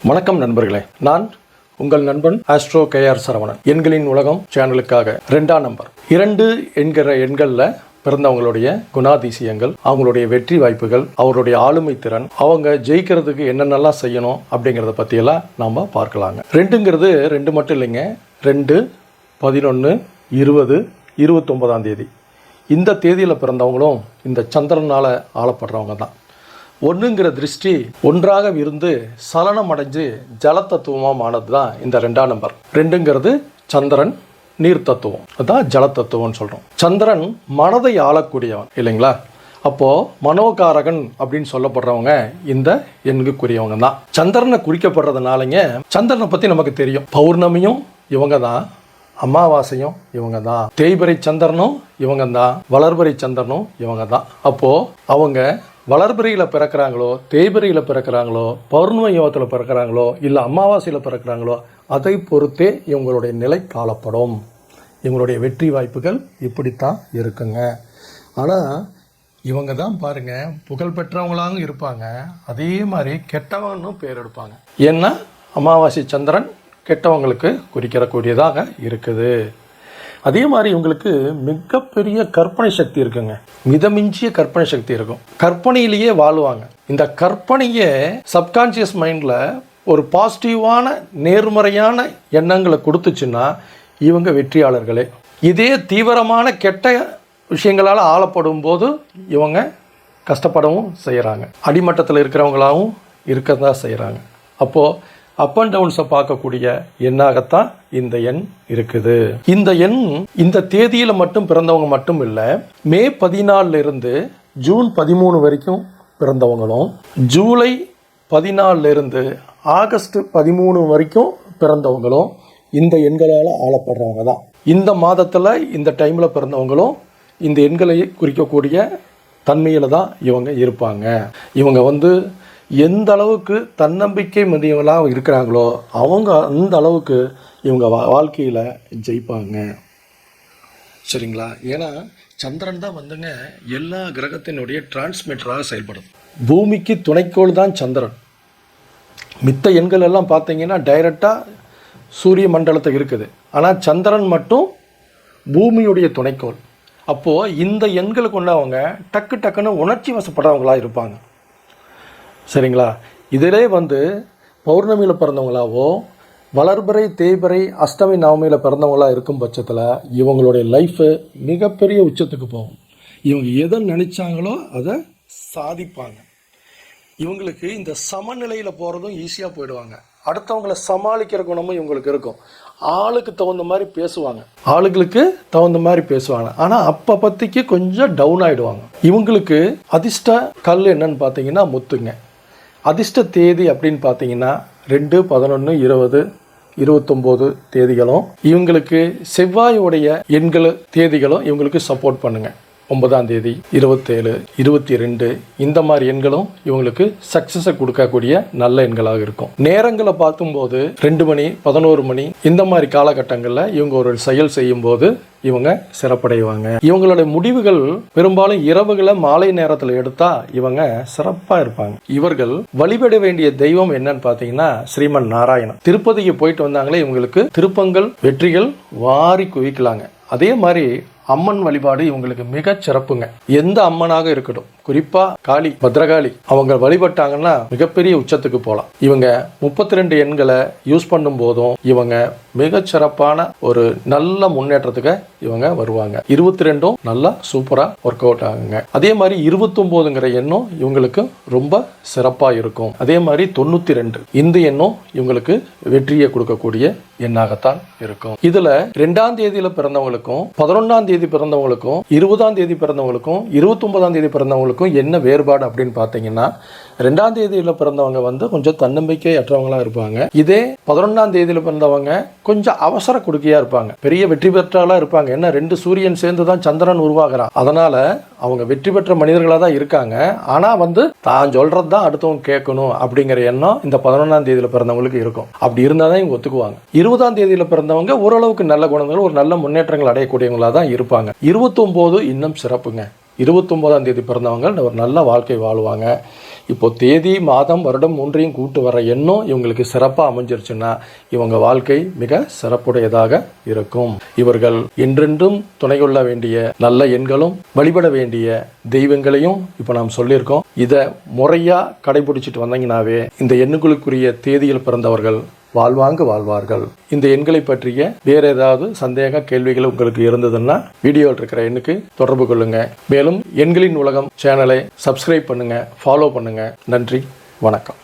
வணக்கம் நண்பர்களே, நான் உங்கள் நண்பன் ஆஸ்ட்ரோ கேஆர் சரவணன். எண்களின் உலகம் சேனலுக்காக 2ஆம் நம்பர் 2 என்கிற எண்களில் பிறந்தவங்களுடைய குணாதிசயங்கள், அவங்களுடைய வெற்றி வாய்ப்புகள், அவருடைய ஆளுமை திறன், அவங்க ஜெயிக்கிறதுக்கு என்னென்னலாம் செய்யணும் அப்படிங்கிறத பற்றியெல்லாம் நாம் பார்க்கலாங்க. 2ங்கிறது 2 மட்டும் இல்லைங்க, 2, 11, 20, 29ஆம் தேதி. இந்த தேதியில் பிறந்தவங்களும் இந்த சந்திரனால் ஆளப்படுறவங்க தான். 1ங்கிற திருஷ்டி ஒன்றாக இருந்து சலனம் அடைஞ்சு ஜலத்தத்துவமாக ஆனது தான் இந்த 2ஆம் நம்பர். 2ங்கிறது சந்திரன், நீர் தத்துவம், அதுதான் ஜலத்தத்துவம்னு சொல்கிறோம். சந்திரன் மனதை ஆளக்கூடியவன் இல்லைங்களா? அப்போது மனோகாரகன் அப்படின்னு சொல்லப்படுறவங்க இந்த எண்ணுக்குரியவங்க தான். சந்திரனை குறிக்கப்படுறதுனாலங்க சந்திரனை பற்றி நமக்கு தெரியும். பௌர்ணமியும் இவங்க தான், அமாவாசையும் இவங்க தான், தேய்பிறை சந்திரனும் இவங்க தான், வளர்பிறை சந்திரனும் இவங்க தான். அப்போது அவங்க வளர்பிறையில் பிறக்கிறாங்களோ, தேய்பிறையில் பிறக்கிறாங்களோ, பௌர்ணமி யோகத்தில் பிறக்கிறாங்களோ, இல்லை அமாவாசையில் பிறக்கிறாங்களோ, அதை பொறுத்தே இவங்களுடைய நிலை காலப்படும். இவங்களுடைய வெற்றி வாய்ப்புகள் இப்படித்தான் இருக்குங்க. ஆனால் இவங்க தான் பாருங்கள், புகழ் பெற்றவங்களாகவும் இருப்பாங்க, அதே மாதிரி கெட்டவங்கன்னு பேர் எடுப்பாங்க. ஏன்னா அமாவாசை சந்திரன் கெட்டவங்களுக்கு குறிக்கிறக்கூடியதாக இருக்குது. அதே மாதிரி இவங்களுக்கு மிகப்பெரிய கற்பனை சக்தி இருக்குங்க, மிதமிஞ்சிய கற்பனை சக்தி இருக்கும். கற்பனையிலேயே வாழ்வாங்க. இந்த கற்பனையை சப்கான்ஷியஸ் மைண்டில் ஒரு பாசிட்டிவான நேர்மறையான எண்ணங்களை கொடுத்துச்சுன்னா இவங்க வெற்றியாளர்களே. இதே தீவிரமான கெட்ட விஷயங்களால் ஆளப்படும் போது இவங்க கஷ்டப்படவும் செய்கிறாங்க, அடிமட்டத்தில் இருக்கிறவங்களாகவும் இருக்கதான் செய்கிறாங்க. அப்போது அப் அண்ட் டவுன்ஸை பார்க்கக்கூடிய எண்ணாகத்தான் இந்த எண் இருக்குது. இந்த எண் இந்த தேதியில் மட்டும் பிறந்தவங்க மட்டும் இல்லை, மே 14 ஜூன் 13 வரைக்கும் பிறந்தவங்களும், ஜூலை 14 ஆகஸ்ட் 13 வரைக்கும் பிறந்தவங்களும் இந்த எண்களால் ஆளப்படுறவங்க தான். இந்த மாதத்தில் இந்த டைமில் பிறந்தவங்களும் இந்த எண்களை குறிக்கக்கூடிய தன்மையில் தான் இவங்க இருப்பாங்க. இவங்க எந்த அளவுக்கு தன்னம்பிக்கை மதியவங்களாக இருக்கிறாங்களோ அவங்க அந்த அளவுக்கு இவங்க வாழ்க்கையில் ஜெயிப்பாங்க. சரிங்களா? ஏன்னா சந்திரன் தான் எல்லா கிரகத்தினுடைய டிரான்ஸ்மிட்டராக செயல்படும். பூமிக்கு துணைக்கோள் தான் சந்திரன். மித்த எண்கள் எல்லாம் பார்த்தீங்கன்னா டைரெக்டாக சூரிய மண்டலத்துக்கு இருக்குது. ஆனால் சந்திரன் மட்டும் பூமியுடைய துணைக்கோள். அப்போது இந்த எண்களை கொண்டவங்க டக்குன்னு உணர்ச்சி வசப்படுறவங்களாக இருப்பாங்க. சரிங்களா? இதிலே பௌர்ணமியில் பிறந்தவங்களாவோ, வளர்பிறை, தேய்பிறை, அஷ்டமி, நவமியில் பிறந்தவங்களாக இருக்கும் பட்சத்தில் இவங்களுடைய லைஃபு மிகப்பெரிய உச்சத்துக்கு போகும். இவங்க எதை நினச்சாங்களோ அதை சாதிப்பாங்க. இவங்களுக்கு இந்த சமநிலையில் போகிறதும் ஈஸியாக போயிடுவாங்க. அடுத்தவங்களை சமாளிக்கிற குணமும் இவங்களுக்கு இருக்கும். ஆளுக்கு தகுந்த மாதிரி பேசுவாங்க, ஆளுகளுக்கு தகுந்த மாதிரி பேசுவாங்க. ஆனால் அப்போ பற்றிக்கு கொஞ்சம் டவுன் ஆகிடுவாங்க. இவங்களுக்கு அதிர்ஷ்ட கல் என்னன்னு பார்த்தீங்கன்னா முத்துங்க. அதிர்ஷ்ட தேதி அப்படின்னு பார்த்தீங்கன்னா 2, 11, 20, 29 தேதிகளும், இவங்களுக்கு செவ்வாயுடைய எண்கள் தேதிகளும் இவங்களுக்கு சப்போர்ட் பண்ணுங்க. 9ஆம் தேதி, 27, 22 இந்த மாதிரி எண்களும் இவங்களுக்கு சக்ஸஸை கொடுக்கக்கூடிய நல்ல எண்களாக இருக்கும். நேரங்களை பார்க்கும்போது 2 மணி, 11 மணி இந்த மாதிரி காலகட்டங்களில் இவங்க ஒரு செயல் செய்யும் போது இவங்க சிறப்படைவாங்க. இவங்களுடைய முடிவுகள் பெரும்பாலும் இரவுகளை மாலை நேரத்தில் எடுத்தா இவங்க சிறப்பாக இருப்பாங்க. இவர்கள் வழிபட வேண்டிய தெய்வம் என்னன்னு பார்த்தீங்கன்னா ஸ்ரீமன் நாராயணன். திருப்பதிக்கு போயிட்டு வந்தாங்களே இவங்களுக்கு திருப்பங்கள், வெற்றிகள் வாரி குவிக்கலாங்க. அதே மாதிரி அம்மன் வழிபாடு இவங்களுக்கு மிக சிறப்புங்க. எந்த அம்மனாக இருக்கட்டும், குறிப்பா காளி, பத்ரகாளி அவங்க வழிபட்டாங்கன்னா மிகப்பெரிய உச்சத்துக்கு போகலாம். இவங்க 32 எண்களை யூஸ் பண்ணும் போதும் இவங்க மிகச் சிறப்பான ஒரு நல்ல முன்னேற்றத்துக்கு இவங்க வருவாங்க. 22ம் நல்லா சூப்பரா ஒர்க் அவுட் ஆகுங்க. அதே மாதிரி 29ங்கிற எண்ணும் இவங்களுக்கு ரொம்ப சிறப்பா இருக்கும். அதே மாதிரி 92 இந்த எண்ணும் இவங்களுக்கு வெற்றியை கொடுக்கக்கூடிய எண்ணாகத்தான் இருக்கும். இதுல 2ஆம் தேதியில பிறந்தவங்களுக்கும், 11ஆம் தேதி பிறந்தவங்களுக்கும், 20ஆம் தேதி பிறந்தவங்களுக்கும், 29ஆம் தேதி பிறந்தவங்களுக்கும் என்ன வேறுபாடு அப்படின்னு பார்த்தீங்கன்னா 2ஆம் தேதியில் பிறந்தவங்க கொஞ்சம் தன்னம்பிக்கை அற்றவங்களா இருப்பாங்க. இதே 11ஆம் தேதியில் பிறந்தவங்க கொஞ்சம் அவசர கொடுக்கையா இருப்பாங்க, பெரிய வெற்றி பெற்றாலா இருப்பாங்க. ஏன்னா 2 சூரியன் சேர்ந்து தான் சந்திரன் உருவாகிறான். அதனால அவங்க வெற்றி பெற்ற மனிதர்களாக தான் இருக்காங்க. ஆனால் தான் சொல்றது தான் அடுத்தவங்க கேட்கணும் அப்படிங்கிற எண்ணம் இந்த 11ஆம் தேதியில் பிறந்தவங்களுக்கு இருக்கும். அப்படி இருந்தால் தான் இவங்க ஒத்துக்குவாங்க. 20ஆம் தேதியில் பிறந்தவங்க ஓரளவுக்கு நல்ல குணங்கள், ஒரு நல்ல முன்னேற்றங்கள் அடையக்கூடியவங்களா தான் இருப்பாங்க. 29 இன்னும் சிறப்புங்க. 29ஆம் தேதி பிறந்தவங்க ஒரு நல்ல வாழ்க்கை வாழ்வாங்க. இப்போ தேதி, மாதம், வருடம் 3ஐயும் கூட்டு வர எண்ணம் இவங்களுக்கு சிறப்பாக அமைஞ்சிருச்சுன்னா இவங்க வாழ்க்கை மிக சிறப்புடையதாக இருக்கும். இவர்கள் என்றென்றும் துணை கொள்ள வேண்டிய நல்ல எண்களும் வழிபட வேண்டிய தெய்வங்களையும் இப்போ நாம் சொல்லியிருக்கோம். இதை முறையாக கடைபிடிச்சிட்டு வந்தீங்கன்னாவே இந்த எண்ணுகளுக்குரிய தேதியில் பிறந்தவர்கள் வாழ்வாங்கு வாழ்வார்கள். இந்த எண்களை பற்றிய வேற ஏதாவது சந்தேக கேள்விகள் உங்களுக்கு இருந்ததுன்னா வீடியோவில் இருக்கிற எண்ணுக்கு தொடர்பு கொள்ளுங்க. மேலும் எண்களின் உலகம் சேனலை சப்ஸ்கிரைப் பண்ணுங்க, ஃபாலோ பண்ணுங்க. நன்றி, வணக்கம்.